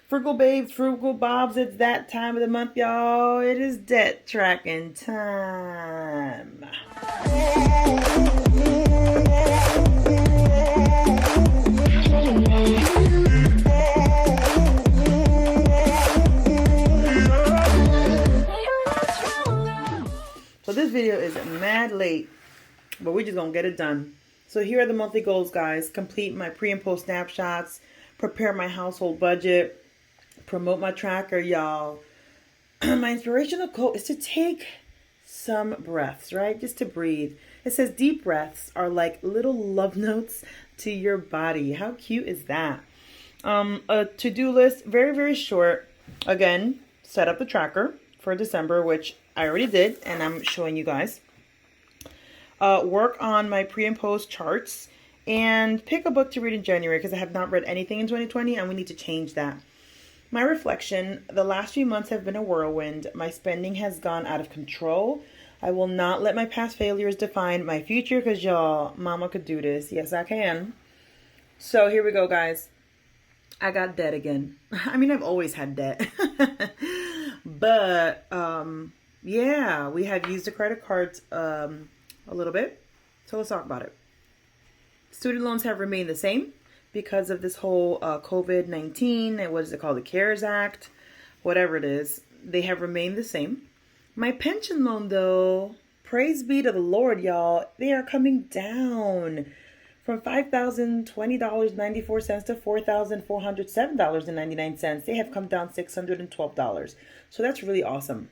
Frugal babes, frugal bobs, it's that time of the month, y'all. It is debt tracking time. So this video is mad late, but we're just gonna get it done. So here are the monthly goals, guys. Complete my pre and post snapshots, prepare my household budget, promote my tracker, y'all. My inspirational quote is to take some breaths, right? Just to breathe. It says deep breaths are like little love notes to your body. How cute is that? A to-do list, very, very short. Again, set up the tracker for December, which I already did, and I'm showing you guys. Work on my pre and post charts, and pick a book to read in January because I have not read anything in 2020 and we need to change that. My reflection, the last few months have been a whirlwind. My spending has gone out of control. I will not let my past failures define my future because y'all, mama could do this. Yes, I can. So here we go, guys. I got debt again. I mean, I've always had debt. But, yeah, we have used the credit cards a little bit. So let's talk about it. Student loans have remained the same because of this whole COVID-19 and what is it called? The CARES Act, whatever it is. They have remained the same. My pension loan, though, praise be to the Lord, y'all. They are coming down from $5,020.94 to $4,407.99. They have come down $612. So that's really awesome.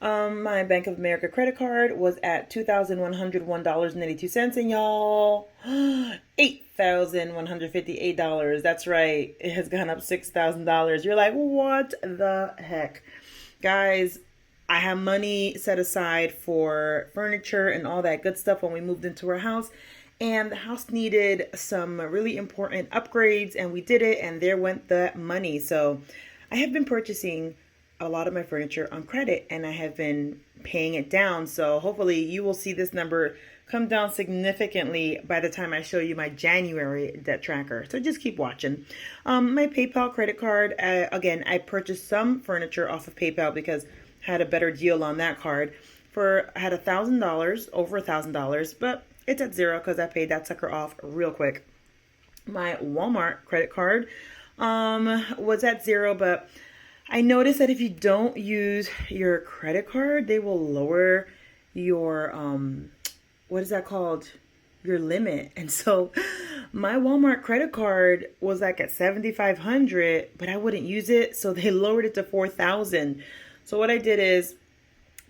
My Bank of America credit card was at $2,101.82, and y'all, $8,158. That's right. It has gone up $6,000. You're like, what the heck? Guys, I have money set aside for furniture and all that good stuff when we moved into our house. And the house needed some really important upgrades, and we did it, and there went the money. So I have been purchasing a lot of my furniture on credit, and I have been paying it down. So hopefully you will see this number come down significantly by the time I show you my January debt tracker. So just keep watching. My PayPal credit card, again, I purchased some furniture off of PayPal because I had a better deal on that card. I had $1,000, over $1,000, but it's at zero because I paid that sucker off real quick. My Walmart credit card was at zero, but I noticed that if you don't use your credit card, they will lower your, what is that called? Your limit. And so my Walmart credit card was like at $7,500, but I wouldn't use it. So they lowered it to $4,000. So what I did is,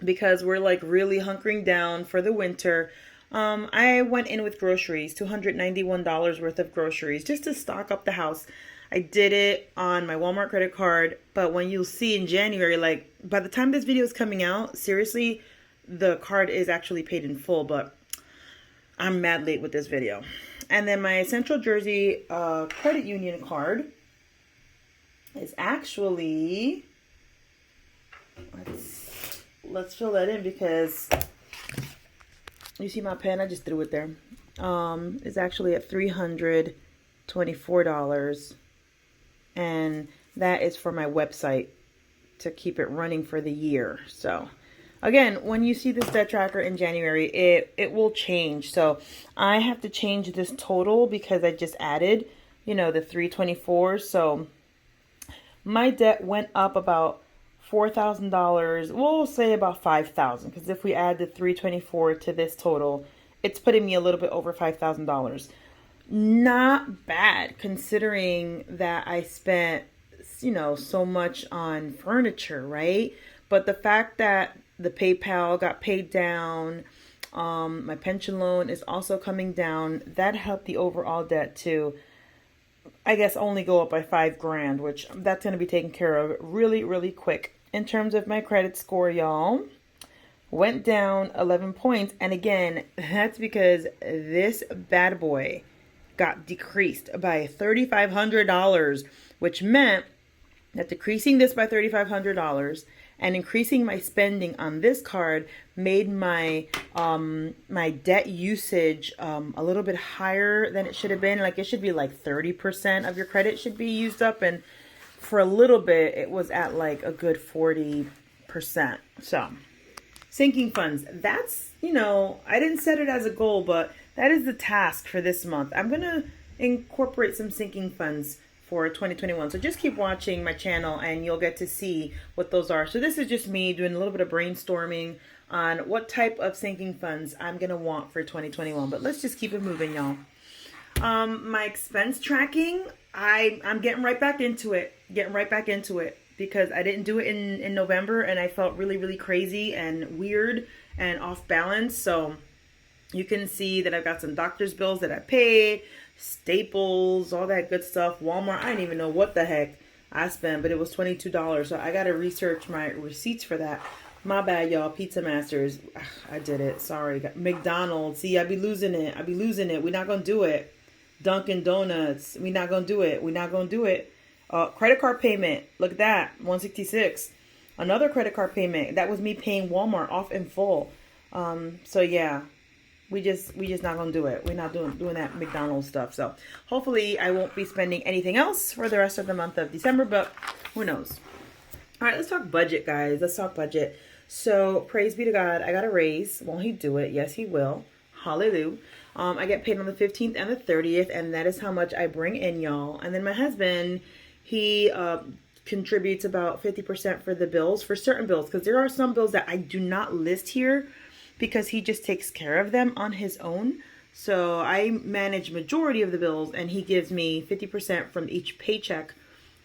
because we're like really hunkering down for the winter, I went in with groceries, $291 worth of groceries, just to stock up the house. I did it on my Walmart credit card, but when you'll see in January, like by the time this video is coming out, seriously, the card is actually paid in full, but I'm mad late with this video. And then my Central Jersey credit union card is actually, let's fill that in because you see my pen, I just threw it there. It's actually at $324. And that is for my website to keep it running for the year. So again, when you see this debt tracker in January, it will change. So I have to change this total because I just added, you know, the 324. So my debt went up about $4,000. We'll say about $5,000 because if we add the 324 to this total, it's putting me a little bit over $5,000. Not bad considering that I spent, you know, so much on furniture, right? But the fact that the PayPal got paid down, my pension loan is also coming down, that helped the overall debt to, I guess, only go up by $5,000, which that's going to be taken care of really, really quick. In terms of my credit score, y'all, went down 11 points. And again, that's because this bad boy got decreased by $3,500, which meant that decreasing this by $3,500 and increasing my spending on this card made my my debt usage a little bit higher than it should have been. Like it should be like 30% of your credit should be used up, and for a little bit, it was at like a good 40%. So, sinking funds. That's, I didn't set it as a goal, but that is the task for this month. I'm going to incorporate some sinking funds for 2021. So just keep watching my channel and you'll get to see what those are. So this is just me doing a little bit of brainstorming on what type of sinking funds I'm going to want for 2021. But let's just keep it moving, y'all. My expense tracking, I'm getting right back into it. Because I didn't do it in November and I felt really, really crazy and weird and off balance. So you can see that I've got some doctor's bills that I paid, Staples, all that good stuff. Walmart, I didn't even know what the heck I spent, but it was $22. So I got to research my receipts for that. My bad, y'all. Pizza Masters. I did it. Sorry. McDonald's. See, I be losing it. We're not going to do it. Dunkin' Donuts. We're not going to do it. Credit card payment. Look at that. $166. Another credit card payment. That was me paying Walmart off in full. So yeah. We just not gonna do it. We're not doing that McDonald's stuff. So hopefully I won't be spending anything else for the rest of the month of December, but who knows? All right, let's talk budget, guys. Let's talk budget. So praise be to God, I got a raise. Won't he do it? Yes, he will. Hallelujah. I get paid on the 15th and the 30th, and that is how much I bring in, y'all. And then my husband, he contributes about 50% for the bills, for certain bills, because there are some bills that I do not list here, because he just takes care of them on his own. So I manage majority of the bills and he gives me 50% from each paycheck,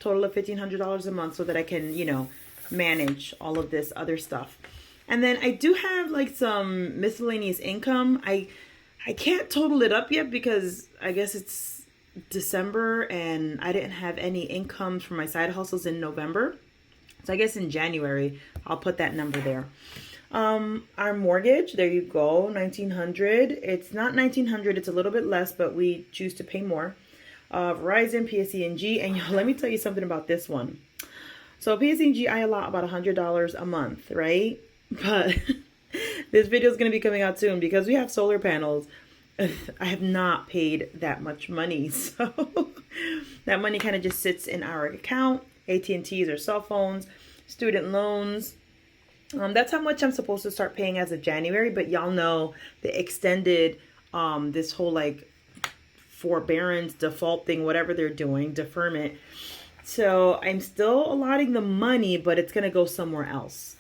total of $1,500 a month, so that I can, manage all of this other stuff. And then I do have like some miscellaneous income. I can't total it up yet because I guess it's December and I didn't have any incomes from my side hustles in November. So I guess in January, I'll put that number there. Our mortgage, there you go, $1,900. It's not $1,900, it's a little bit less, but we choose to pay more. Verizon, PSE&G, and let me tell you something about this one. So PSE&G, I allot about $100 a month, right? But this video is going to be coming out soon because we have solar panels. I have not paid that much money, so that money kind of just sits in our account. AT&Ts or cell phones, student loans. That's how much I'm supposed to start paying as of January, but y'all know the extended, this whole like forbearance, default thing, whatever they're doing, deferment. So I'm still allotting the money, but it's going to go somewhere else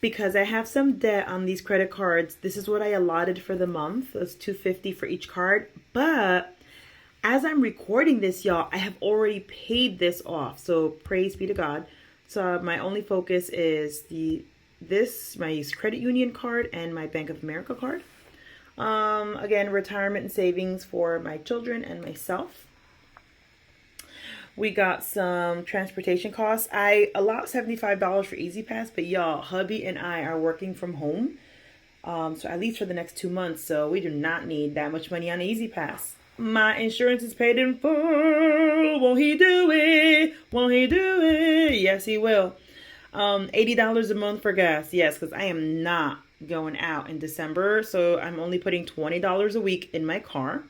because I have some debt on these credit cards. This is what I allotted for the month. It's $250 for each card. But as I'm recording this, y'all, I have already paid this off. So praise be to God. So my only focus is my credit union card and my Bank of America card. Again, retirement and savings for my children and myself. We got some transportation costs. I allot $75 for Easy Pass, but y'all, hubby and I are working from home. So at least for the next 2 months. So we do not need that much money on Easy Pass. My insurance is paid in full. Won't he do it? Yes, he will. $80 a month for gas. Yes, because I am not going out in December. So I'm only putting $20 a week in my car.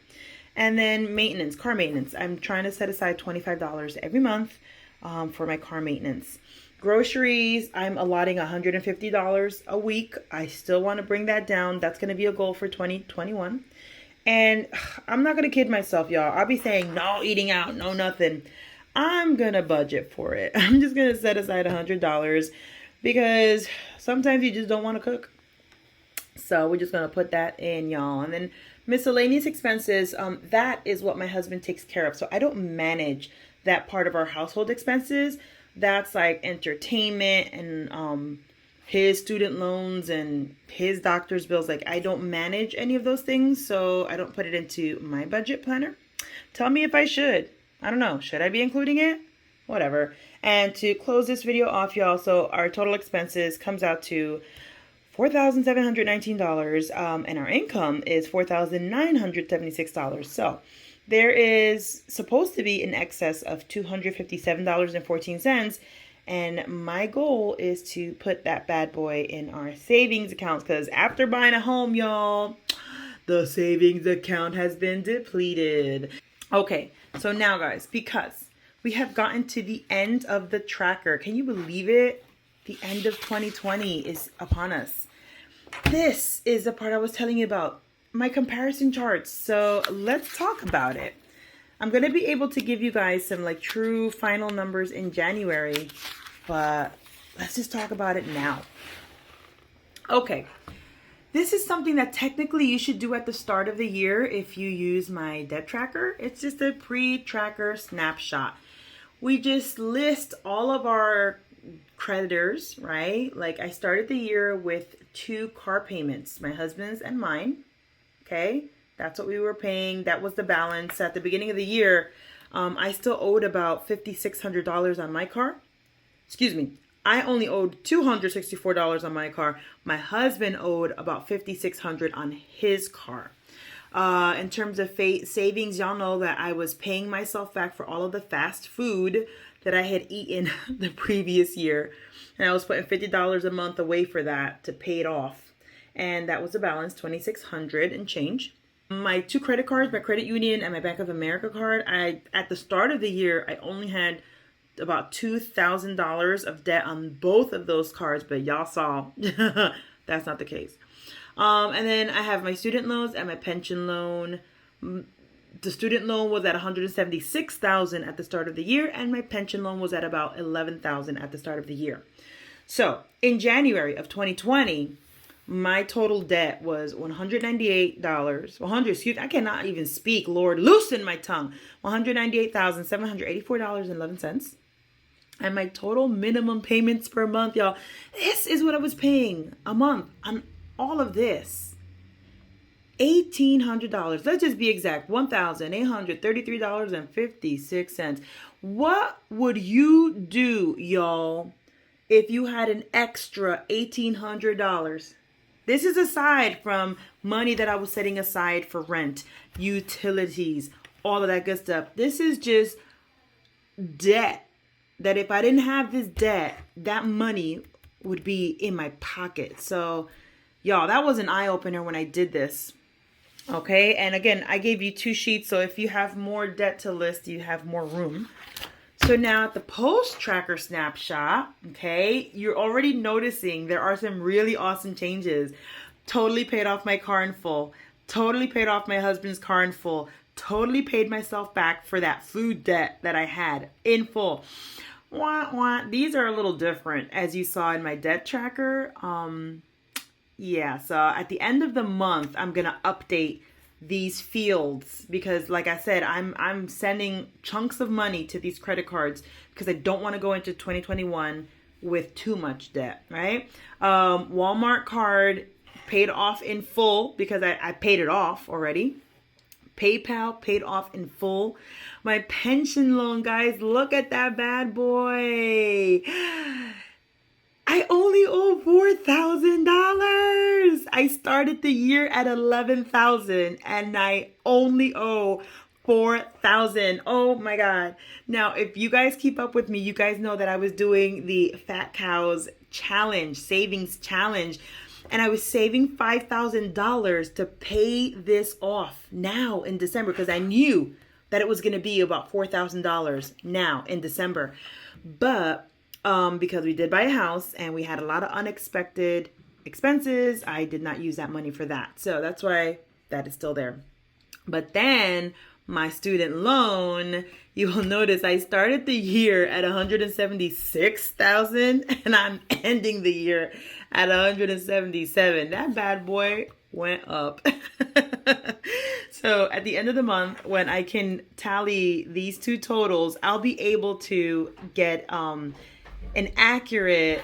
And then maintenance, car maintenance. I'm trying to set aside $25 every month for my car maintenance. Groceries, I'm allotting $150 a week. I still want to bring that down. That's going to be a goal for 2021. And I'm not going to kid myself, y'all. I'll be saying no eating out, no nothing. I'm going to budget for it. I'm just going to set aside $100 because sometimes you just don't want to cook. So we're just going to put that in, y'all. And then miscellaneous expenses, that is what my husband takes care of. So I don't manage that part of our household expenses. That's like entertainment and his student loans and his doctor's bills. Like I don't manage any of those things. So I don't put it into my budget planner. Tell me if I should. I don't know. Should I be including it? Whatever. And to close this video off, y'all, so our total expenses comes out to $4,719, and our income is $4,976. So there is supposed to be in excess of $257.14. And my goal is to put that bad boy in our savings accounts because after buying a home, y'all, the savings account has been depleted. Okay, so now guys, because We have gotten to the end of the tracker. Can you believe it? The end of 2020 is upon us. This is the part I was telling you about, my comparison charts. So let's talk about it. I'm going to be able to give you guys some like true final numbers in January, but let's just talk about it now. Okay. This is something that technically you should do at the start of the year if you use my debt tracker. It's just a pre-tracker snapshot. We just list all of our creditors, right? Like I started the year with 2 car payments, my husband's and mine. Okay, that's what we were paying. That was the balance at the beginning of the year. I still owed about $5,600 on my car. Excuse me. I only owed $264 on my car. My husband owed about $5,600 on his car. In terms of savings, y'all know that I was paying myself back for all of the fast food that I had eaten the previous year. And I was putting $50 a month away for that to pay it off. And that was the balance, $2,600 and change. My 2 credit cards, my credit union and my Bank of America card, at the start of the year, I only had about $2,000 of debt on both of those cards, but y'all saw that's not the case. And then I have my student loans and my pension loan. The student loan was at $176,000 at the start of the year, and my pension loan was at about $11,000 at the start of the year. So in January of 2020, my total debt was $198. I cannot even speak. Lord, loosen my tongue. $198,784.11. And my total minimum payments per month, y'all, this is what I was paying a month on all of this. $1,800. Let's just be exact. $1,833.56. What would you do, y'all, if you had an extra $1,800? This is aside from money that I was setting aside for rent, utilities, all of that good stuff. This is just debt. That if I didn't have this debt, that money would be in my pocket. So, y'all, that was an eye-opener when I did this. Okay, and again, I gave you 2 sheets, so if you have more debt to list, you have more room. So now at the post-tracker snapshot, okay, you're already noticing there are some really awesome changes. Totally paid off my car in full. Totally paid off my husband's car in full. Totally paid myself back for that food debt that I had in full. Wah, wah. These are a little different, as you saw in my debt tracker. Yeah, so at the end of the month, I'm going to update these fields because, like I said, I'm sending chunks of money to these credit cards because I don't want to go into 2021 with too much debt, right? Walmart card paid off in full because I paid it off already. PayPal paid off in full. My pension loan, guys, look at that bad boy. I only owe $4,000. I started the year at $11,000 and I only owe $4,000. Oh my God. Now, if you guys keep up with me, you guys know that I was doing the Fat Cows challenge, savings challenge. And I was saving $5,000 to pay this off now in December because I knew that it was going to be about $4,000 now in December. But because we did buy a house and we had a lot of unexpected expenses, I did not use that money for that. So that's why that is still there. But then my student loan, you will notice I started the year at $176,000 and I'm ending the year at $177,000. That bad boy went up. So at the end of the month, when I can tally these 2 totals, I'll be able to get an accurate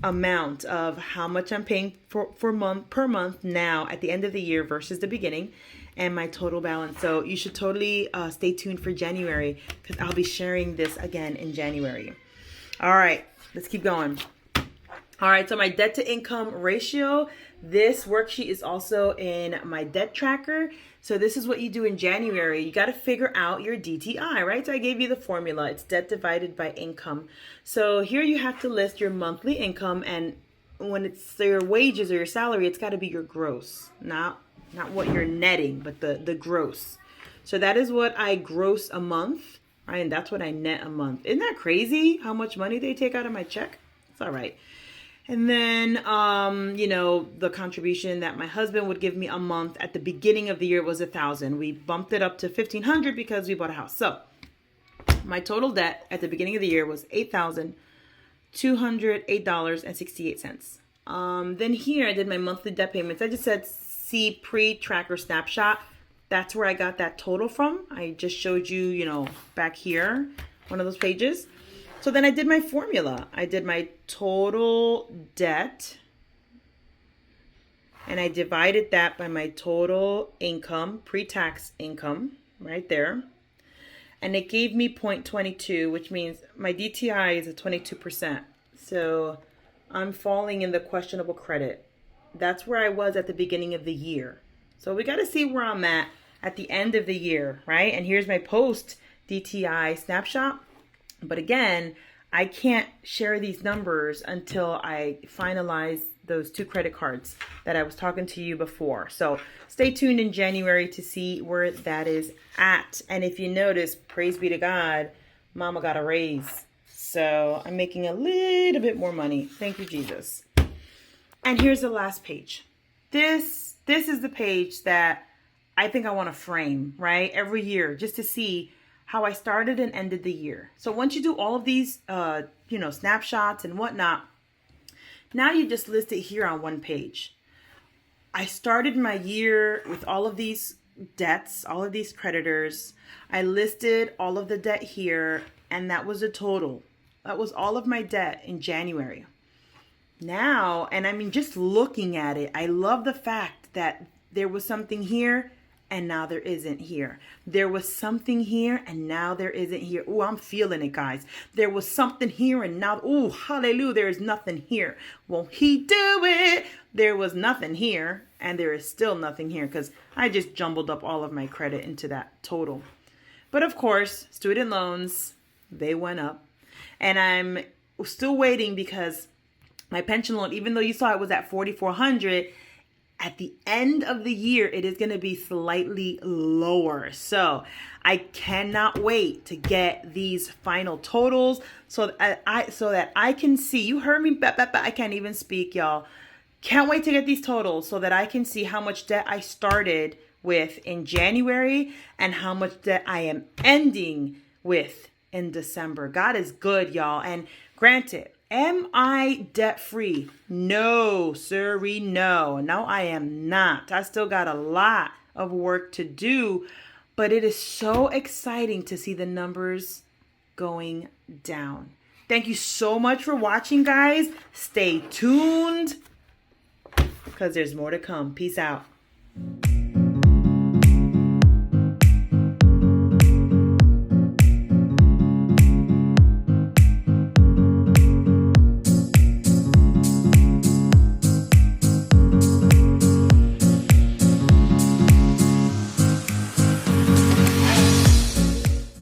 amount of how much I'm paying per month now at the end of the year versus the beginning, and my total balance. So you should totally stay tuned for January because I'll be sharing this again in January. All right, let's keep going. All right, so my debt to income ratio, this worksheet is also in my debt tracker. So this is what you do in January. You got to figure out your DTI, right? So I gave you the formula. It's debt divided by income. So here you have to list your monthly income, and when it's your wages or your salary, it's got to be your gross, not what you're netting, but the gross. So that is what I gross a month, And that's what I net a month. Isn't that crazy how much money they take out of my check? It's all right. And then, the contribution that my husband would give me a month at the beginning of the year was $1,000. We bumped it up to $1,500 because we bought a house. So my total debt at the beginning of the year was $8,208.68. Then here I did my monthly debt payments. I just said see pre-tracker snapshot. That's where I got that total from. I just showed you, back here, one of those pages. So then I did my formula. I did my total debt, and I divided that by my total income, pre-tax income, right there. And it gave me 0.22, which means my DTI is at 22%. So I'm falling in the questionable credit. That's where I was at the beginning of the year. So we got to see where I'm at the end of the year, right? And here's my post DTI snapshot. But again, I can't share these numbers until I finalize those 2 credit cards that I was talking to you before. So stay tuned in January to see where that is at. And if you notice, praise be to God, Mama got a raise. So I'm making a little bit more money. Thank you, Jesus. And here's the last page. This is the page that I think I want to frame, right? Every year, just to see how I started and ended the year. So once you do all of these, snapshots and whatnot, now you just list it here on one page. I started my year with all of these debts, all of these creditors. I listed all of the debt here, and that was a total. That was all of my debt in January. Now, and I mean, just looking at it, I love the fact that there was something here and now there isn't here. There was something here and now there isn't here. Oh, I'm feeling it, guys. There was something here and now, oh, hallelujah, there is nothing here. Won't he do it? There was nothing here and there is still nothing here because I just jumbled up all of my credit into that total. But of course, student loans, they went up. And I'm still waiting because my pension loan, even though you saw it was at $4,400, at the end of the year, it is going to be slightly lower. So I cannot wait to get these final totals so that I can see. You heard me, I can't even speak, y'all. Can't wait to get these totals so that I can see how much debt I started with in January and how much debt I am ending with in December. God is good, y'all. And granted, am I debt-free? No, sirree, no. No, I am not. I still got a lot of work to do, but it is so exciting to see the numbers going down. Thank you so much for watching, guys. Stay tuned because there's more to come. Peace out.